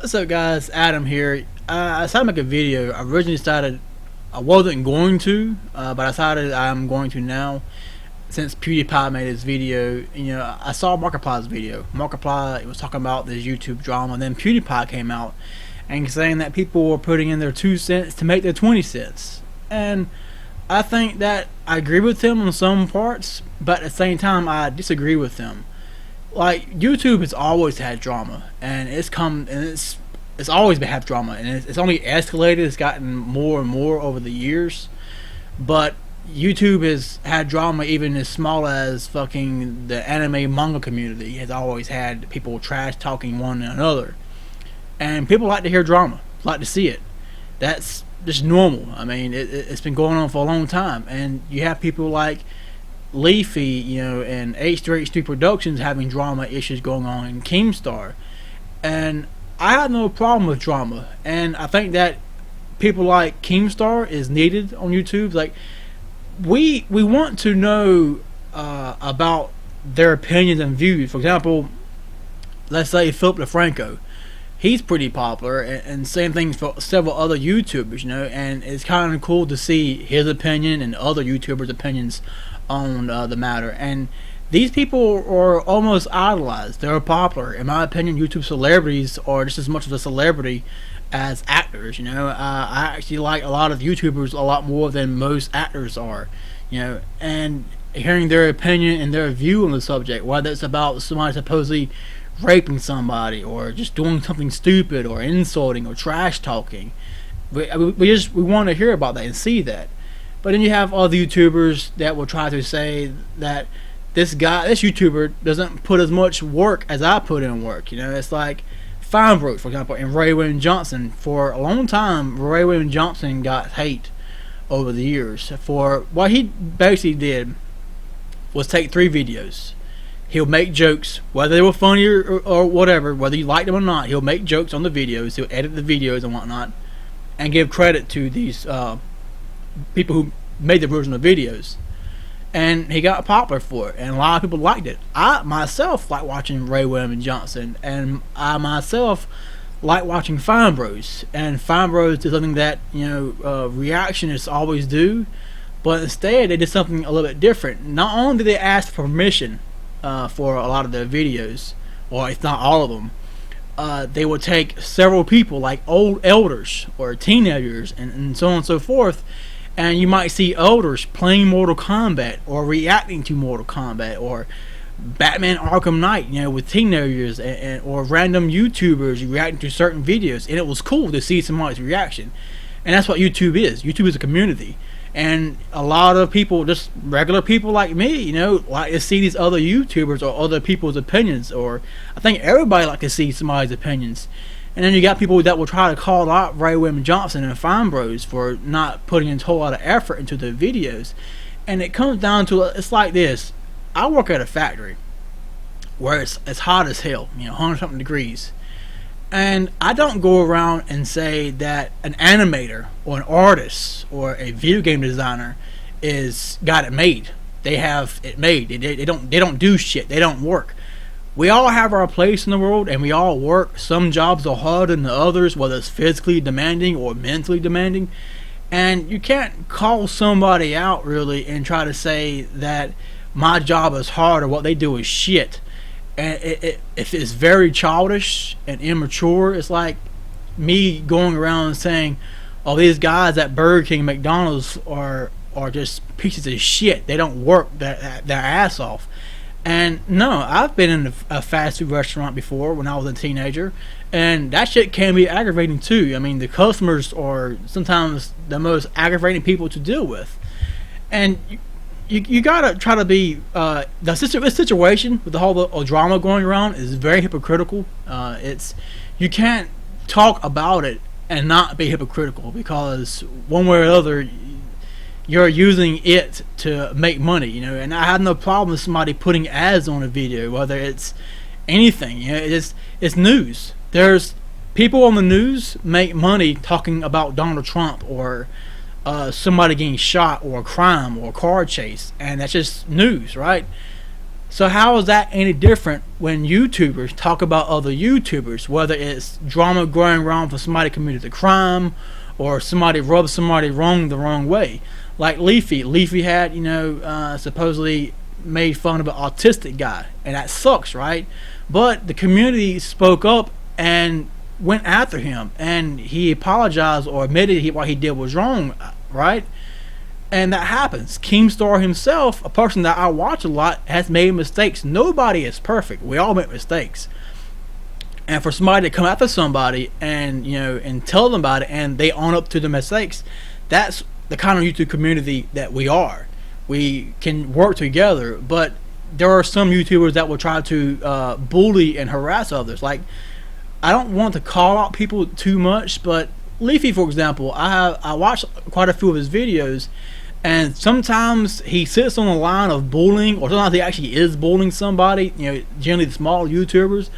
What's up, guys? Adam here. I decided to make a video. I originally decided I wasn't going to, but I decided I'm going to now. Since PewDiePie made his video, I saw Markiplier's video. Markiplier was talking about this YouTube drama, and then PewDiePie came out and saying that people were putting in their 2 cents to make their 20 cents. And I think that I agree with him on some parts, but at the same time, I disagree with him. Like, YouTube has always had drama, and it's always been have drama, and it's only escalated. It's gotten more and more over the years. But YouTube has had drama even as small as fucking the anime manga community has always had people trash talking one another, and people like to hear drama, like to see it. That's just normal. I mean, it's been going on for a long time, and you have people like Leafy, and H3H3 Productions having drama issues going on in Keemstar. And I have no problem with drama, and I think that people like Keemstar is needed on YouTube. Like, we want to know about their opinions and views. For example, let's say Philip DeFranco. He's pretty popular, and same thing for several other YouTubers, and it's kind of cool to see his opinion and other YouTubers' opinions on the matter. And these people are almost idolized. They're popular. In my opinion, YouTube celebrities are just as much of a celebrity as actors. I actually like a lot of YouTubers a lot more than most actors are. And hearing their opinion and their view on the subject, whether it's about somebody supposedly raping somebody or just doing something stupid or insulting or trash talking, we want to hear about that and see that. But then you have other YouTubers that will try to say that this YouTuber doesn't put as much work as I put in work. It's like Feinberg, for example, and Ray William Johnson. For a long time, Ray William Johnson got hate over the years for what he basically did was take 3 videos. He'll make jokes, whether they were funny or whatever, whether you liked them or not. He'll make jokes on the videos. He'll edit the videos and whatnot, and give credit to these people who made the original videos. And he got popular for it, and a lot of people liked it. I myself like watching Ray William Johnson, and I myself like watching Fine Bros. And Fine Bros is something that reactionists always do, but instead they did something a little bit different. Not only did they ask for permission for a lot of their videos, or if not all of them, they would take several people, like old elders or teenagers, and so on and so forth. And you might see elders playing Mortal Kombat or reacting to Mortal Kombat or Batman Arkham Knight, with teenagers or random YouTubers reacting to certain videos. And it was cool to see somebody's reaction. And that's what YouTube is. YouTube is a community. And a lot of people, just regular people like me, like to see these other YouTubers or other people's opinions. Or I think everybody like to see somebody's opinions. And then you got people that will try to call out Ray William Johnson and Fine Bros for not putting in a whole lot of effort into the videos. And it comes down to, it's like this. I work at a factory where it's hot as hell, 100 something degrees. And I don't go around and say that an animator or an artist or a video game designer is got it made. They have it made. They don't do shit. They don't work. We all have our place in the world, and we all work. Some jobs are harder than the others, whether it's physically demanding or mentally demanding. And you can't call somebody out, really, and try to say that my job is hard or what they do is shit. And if it's very childish and immature, it's like me going around and saying, oh, these guys at Burger King, McDonald's are just pieces of shit. They don't work their ass off. And no, I've been in a fast food restaurant before when I was a teenager, and that shit can be aggravating too. I mean, the customers are sometimes the most aggravating people to deal with. And you gotta try to be the situation with the whole drama going around is very hypocritical. You can't talk about it and not be hypocritical, because one way or the other you're using it to make money, and I have no problem with somebody putting ads on a video, whether it's anything. It's news. There's people on the news make money talking about Donald Trump or somebody getting shot or a crime or a car chase, and that's just news, right? So how is that any different when YouTubers talk about other YouTubers, whether it's drama going around for somebody committed a crime or somebody rubbed somebody wrong the wrong way? Like Leafy. Leafy had, supposedly made fun of an autistic guy, and that sucks, right? But the community spoke up and went after him, and he apologized or admitted what he did was wrong, right? And that happens. Keemstar himself, a person that I watch a lot, has made mistakes. Nobody is perfect. We all make mistakes. And for somebody to come after somebody and and tell them about it, and they own up to the mistakes, that's the kind of YouTube community that we are. We can work together, but there are some YouTubers that will try to bully and harass others. Like, I don't want to call out people too much, but Leafy, for example, I watched quite a few of his videos, and sometimes he sits on the line of bullying, or sometimes he actually is bullying somebody, generally the small YouTubers,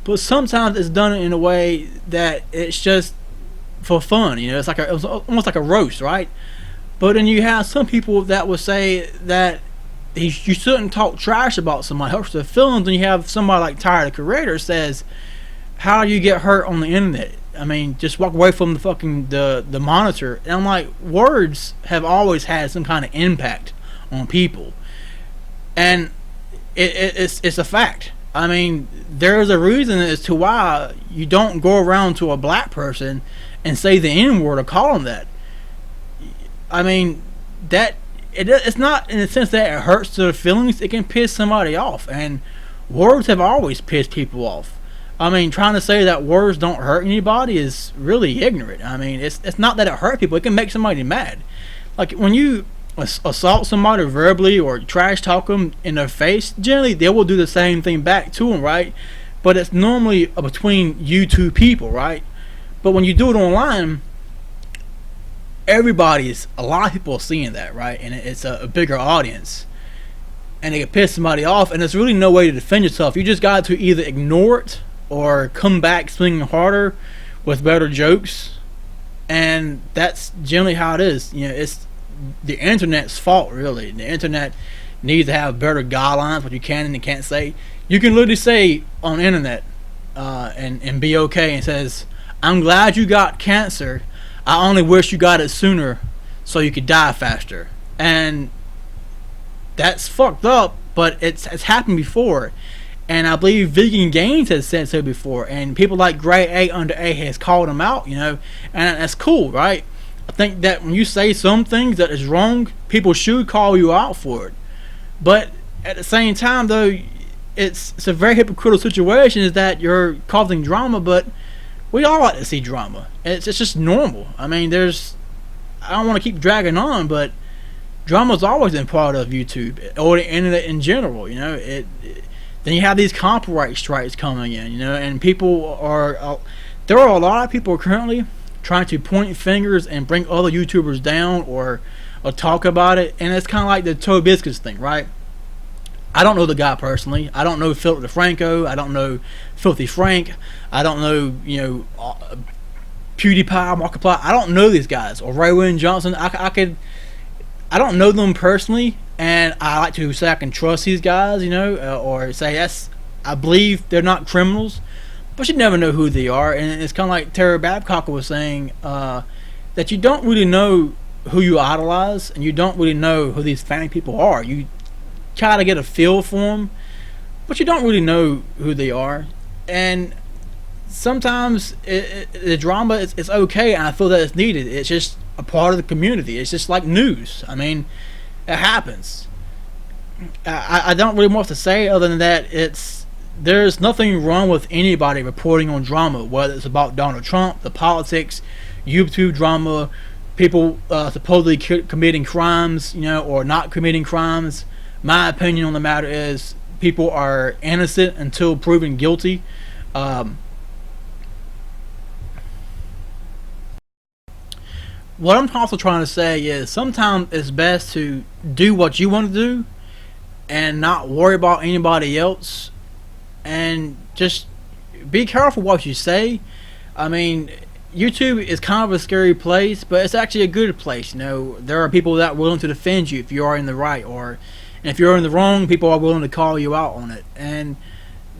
but sometimes it's done in a way that it's just for fun. It's almost like a roast, right? But then you have some people that will say that you shouldn't talk trash about somebody, hurts their feelings, and you have somebody like Tyler the Creator says, how do you get hurt on the internet? I mean, just walk away from the fucking the monitor. And I'm like, words have always had some kind of impact on people, and it's a fact. I mean, there's a reason as to why you don't go around to a black person and say the N-word or call them that. I mean, it's not in the sense that it hurts their feelings. It can piss somebody off, and words have always pissed people off. I mean, trying to say that words don't hurt anybody is really ignorant. I mean, it's not that it hurt people. It can make somebody mad. Like, when you assault somebody verbally or trash talk them in their face, generally they will do the same thing back to them, right? But it's normally between you two people, right? But when you do it online, a lot of people are seeing that, right? And it's a bigger audience, and it can piss somebody off, and there's really no way to defend yourself. You just got to either ignore it or come back swinging harder with better jokes, and that's generally how it is. It's the internet's fault, really. The internet needs to have better guidelines, what you can and can't say. You can literally say on the internet and be okay, and says, I'm glad you got cancer, I only wish you got it sooner so you could die faster. And that's fucked up, but it's happened before. And I believe Vegan Games has said so before, and people like Gray A Under A has called them out, and that's cool, right? I think that when you say some things that is wrong, people should call you out for it. But at the same time, though, it's a very hypocritical situation, is that you're causing drama, but we all like to see drama. It's just normal. I mean, I don't want to keep dragging on, but drama's always been part of YouTube or the internet in general. Then you have these copyright strikes coming in, and people there are a lot of people currently trying to point fingers and bring other YouTubers down or talk about it, and it's kind of like the Toe Biscuits thing, right? I don't know the guy personally. I don't know Philip DeFranco. I don't know Filthy Frank. I don't know, PewDiePie, Markiplier. I don't know these guys. Or Ray William Johnson. I don't know them personally, and I like to say I can trust these guys, or say I believe they're not criminals, but you never know who they are. And it's kind of like Terry Babcock was saying, that you don't really know who you idolize, and you don't really know who these famous people are. You try to get a feel for them, but you don't really know who they are. And sometimes the drama is okay, and I feel that it's needed. It's just a part of the community. It's just like news. I mean, it happens. I don't really want to say other than that there's nothing wrong with anybody reporting on drama, whether it's about Donald Trump, the politics, YouTube drama, people supposedly committing crimes, or not committing crimes. My opinion on the matter is people are innocent until proven guilty. What I'm also trying to say is sometimes it's best to do what you want to do and not worry about anybody else, and just be careful what you say. I mean, YouTube is kind of a scary place, but it's actually a good place. There are people that are willing to defend you if you are in the right, or And if you're in the wrong, people are willing to call you out on it. And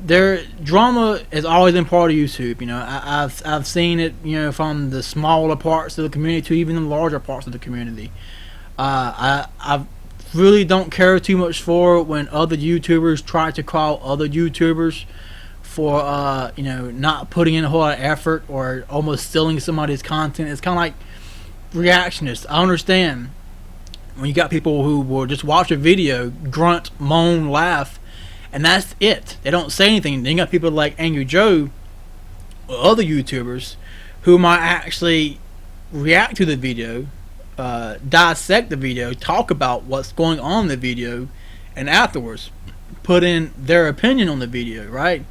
their drama has always been part of YouTube. You know, I've seen it, you know, from the smaller parts of the community to even the larger parts of the community. I really don't care too much for when other YouTubers try to call other YouTubers for you know, not putting in a whole lot of effort or almost stealing somebody's content. It's kind of like reactionists. I understand when you got people who will just watch a video, grunt, moan, laugh, and that's it. They don't say anything. Then you got people like Angry Joe or other YouTubers who might actually react to the video, dissect the video, talk about what's going on in the video, and afterwards put in their opinion on the video, right?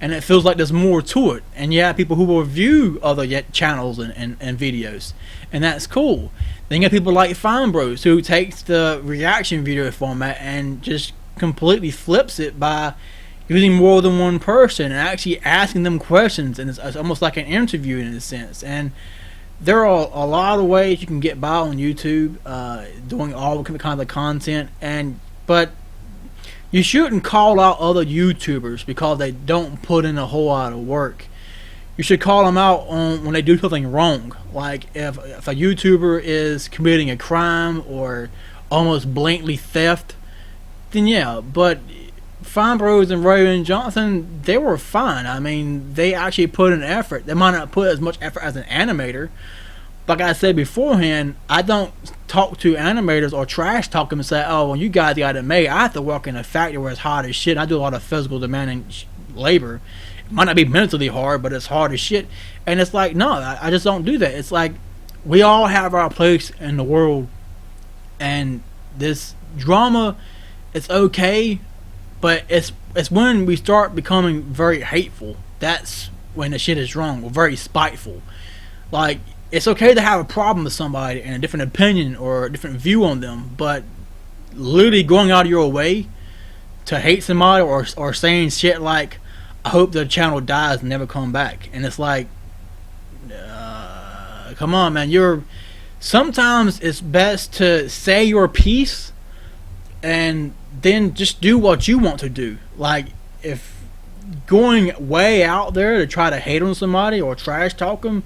And it feels like there's more to it. And you have people who will review other channels and videos, and that's cool. Then you got people like Fine Bros who takes the reaction video format and just completely flips it by using more than one person and actually asking them questions, and it's almost like an interview in a sense. And there are a lot of ways you can get by on YouTube, doing all kinds of content, but you shouldn't call out other YouTubers because they don't put in a whole lot of work. You should call them out on when they do something wrong. Like if a YouTuber is committing a crime or almost blatantly theft, then yeah. But Fine Bros and Ray Johnson, they were fine. I mean, they actually put in effort. They might not put as much effort as an animator. Like I said beforehand, I don't talk to animators or trash talk them and say, oh, well, you guys got it made. I have to work in a factory where it's hard as shit. I do a lot of physical demanding labor. It might not be mentally hard, but it's hard as shit. And it's like, no, I just don't do that. It's like we all have our place in the world, and this drama, it's okay, but it's when we start becoming very hateful. That's when the shit is wrong. We're very spiteful. Like, it's okay to have a problem with somebody and a different opinion or a different view on them, but literally going out of your way to hate somebody or saying shit like, I hope the channel dies and never come back. And it's like, come on, man. Sometimes it's best to say your piece and then just do what you want to do. Like, if going way out there to try to hate on somebody or trash talk them,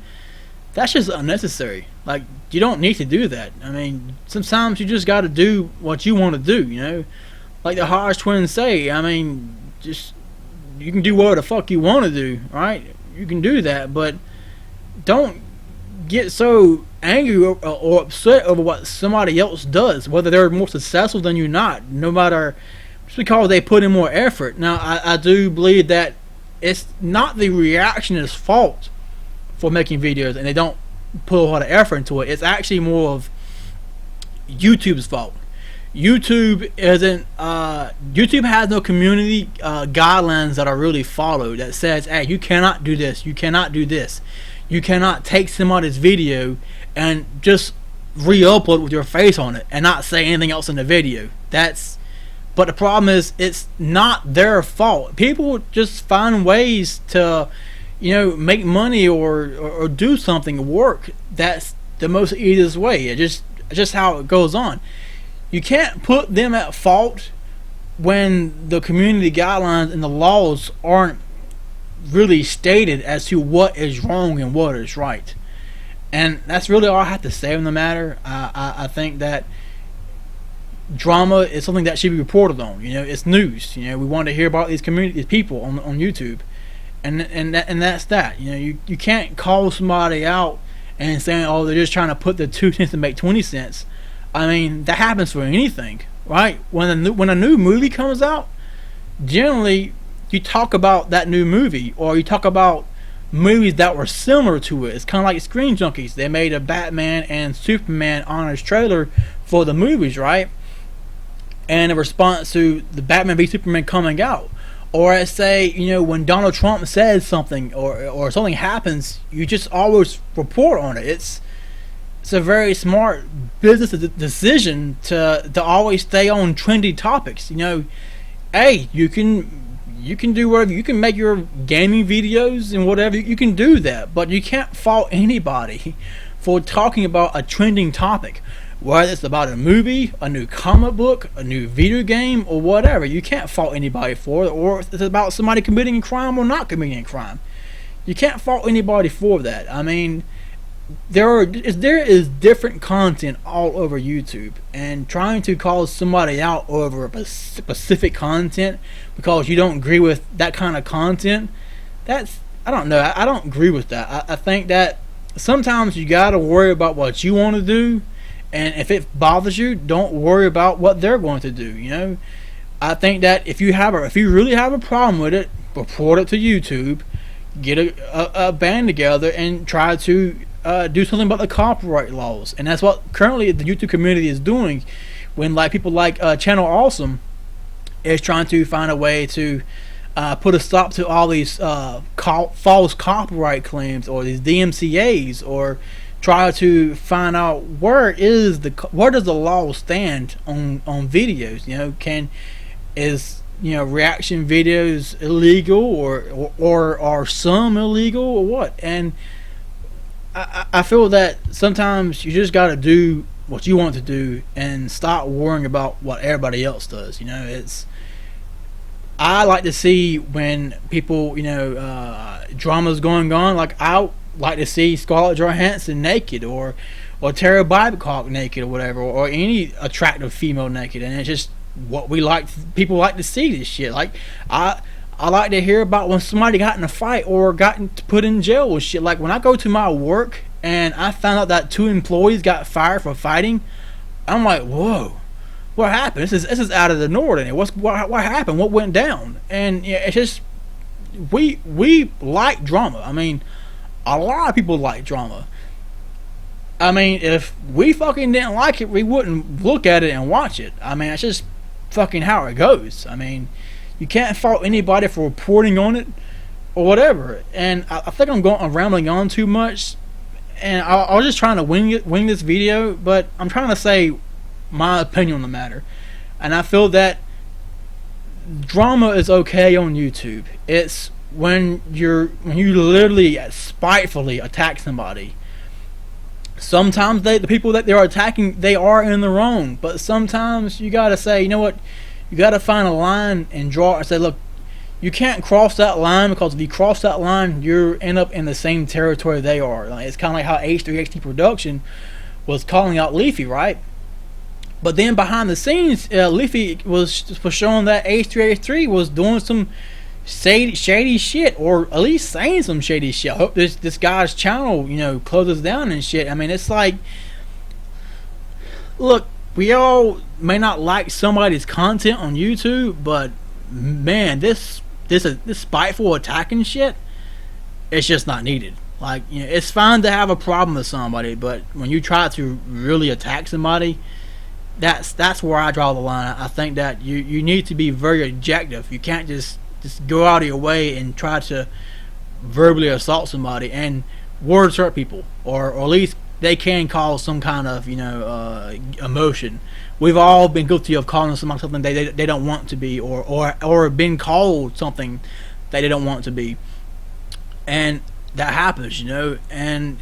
that's just unnecessary. Like, you don't need to do that. I mean, sometimes you just got to do what you want to do, you know? Like the Hodge twins say, I mean, just, you can do whatever the fuck you want to do, right? You can do that, but don't get so angry or upset over what somebody else does, whether they're more successful than you not, no matter, just because they put in more effort. Now, I do believe that it's not the reactionist's fault for making videos and they don't put a lot of effort into it. It's actually more of YouTube's fault. YouTube has no community guidelines that are really followed that says, hey, you cannot do this, you cannot do this, you cannot take somebody's video and just re-upload with your face on it and not say anything else in the video. But the problem is, it's not their fault. People just find ways to, you know, make money or do something, work. That's the most easiest way. It's just how it goes on. You can't put them at fault when the community guidelines and the laws aren't really stated as to what is wrong and what is right. And that's really all I have to say on the matter. I think that drama is something that should be reported on. You know, it's news. You know, we want to hear about these people on YouTube. And that's that. You know, you can't call somebody out and saying, oh, they're just trying to put the 2 cents to make 20 cents. I mean, that happens for anything, right? When a new movie comes out, generally you talk about that new movie, or you talk about movies that were similar to it. It's kind of like Screen Junkies. They made a Batman and Superman honors trailer for the movies, right? And in response to the Batman v Superman coming out. Or I say, you know, when Donald Trump says something or something happens, you just always report on it. It's a very smart business decision to always stay on trendy topics. You know, hey, you can do whatever. You can make your gaming videos and whatever. You can do that, but you can't fault anybody for talking about a trending topic. Whether it's about a movie, a new comic book, a new video game, or whatever. You can't fault anybody for it. Or if it's about somebody committing a crime or not committing a crime. You can't fault anybody for that. I mean, there is different content all over YouTube, and trying to call somebody out over a specific content because you don't agree with that kind of content, that's, I don't know, I don't agree with that. I think that sometimes you gotta worry about what you want to do, and if it bothers you, don't worry about what they're going to do. You know, I think that if you really have a problem with it, report it to YouTube, get a band together, and try to do something about the copyright laws. And that's what currently the YouTube community is doing, when like people like Channel Awesome is trying to find a way to put a stop to all these false copyright claims, or these DMCAs, or try to find out where does the law stand on videos. You know, is reaction videos illegal, or are some illegal, or what? And I feel that sometimes you just got to do what you want to do and stop worrying about what everybody else does. You know, I like to see when people, drama's going on. Like, I like to see Scarlett Johansson naked, or Tara Babcock naked, or whatever, or any attractive female naked, and it's just what we like. People like to see this shit. Like, I like to hear about when somebody got in a fight or got put in jail with shit. Like, when I go to my work and I found out that 2 employees got fired for fighting, I'm like, whoa, what happened? This is out of the ordinary. What happened? What went down? And yeah, it's just, we like drama. I mean, a lot of people like drama. I mean, if we fucking didn't like it, we wouldn't look at it and watch it. I mean, it's just fucking how it goes. I mean, you can't fault anybody for reporting on it or whatever. And I think I'm rambling on too much, and I was just trying to wing this video, but I'm trying to say my opinion on the matter. And I feel that drama is okay on YouTube. It's when you literally spitefully attack somebody. Sometimes the people that they're attacking, they are in the wrong, but sometimes you gotta say, you know what, you gotta find a line and draw and say, look, you can't cross that line, because if you cross that line, you end up in the same territory they are. Like, it's kind of like how H3HD Production was calling out Leafy, right? But then behind the scenes, Leafy was showing that H3H3 was doing some shady shit, or at least saying some shady shit. I hope this guy's channel, closes down and shit. I mean, it's like, look, we all may not like somebody's content on YouTube, but man, this spiteful attacking shit, it's just not needed. Like, it's fine to have a problem with somebody, but when you try to really attack somebody, that's where I draw the line. I think that you need to be very objective. You can't just go out of your way and try to verbally assault somebody. And words hurt people, or at least they can cause some kind of emotion. We've all been guilty of calling somebody something they don't want to be, or been called something that they don't want to be, and that happens, and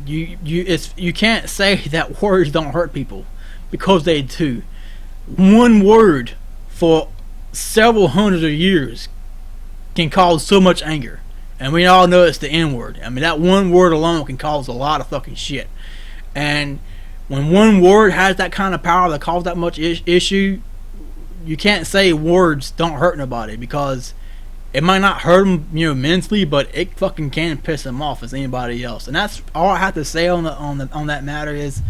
you can't say that words don't hurt people, because they do. One word for several hundreds of years can cause so much anger, and we all know it's the N-word. I mean, that one word alone can cause a lot of fucking shit. And when one word has that kind of power to cause that much issue, you can't say words don't hurt nobody, because it might not hurt them, mentally, but it fucking can piss them off as anybody else. And that's all I have to say on that matter is,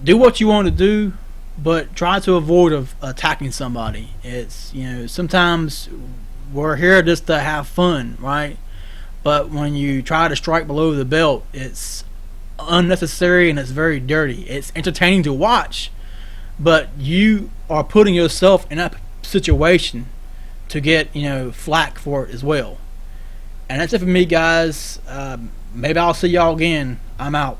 do what you want to do, but try to avoid attacking somebody. It's, sometimes we're here just to have fun, right? But when you try to strike below the belt, it's unnecessary and it's very dirty. It's entertaining to watch, but you are putting yourself in that situation to get, flack for it as well. And that's it for me, guys. Maybe I'll see y'all again. I'm out.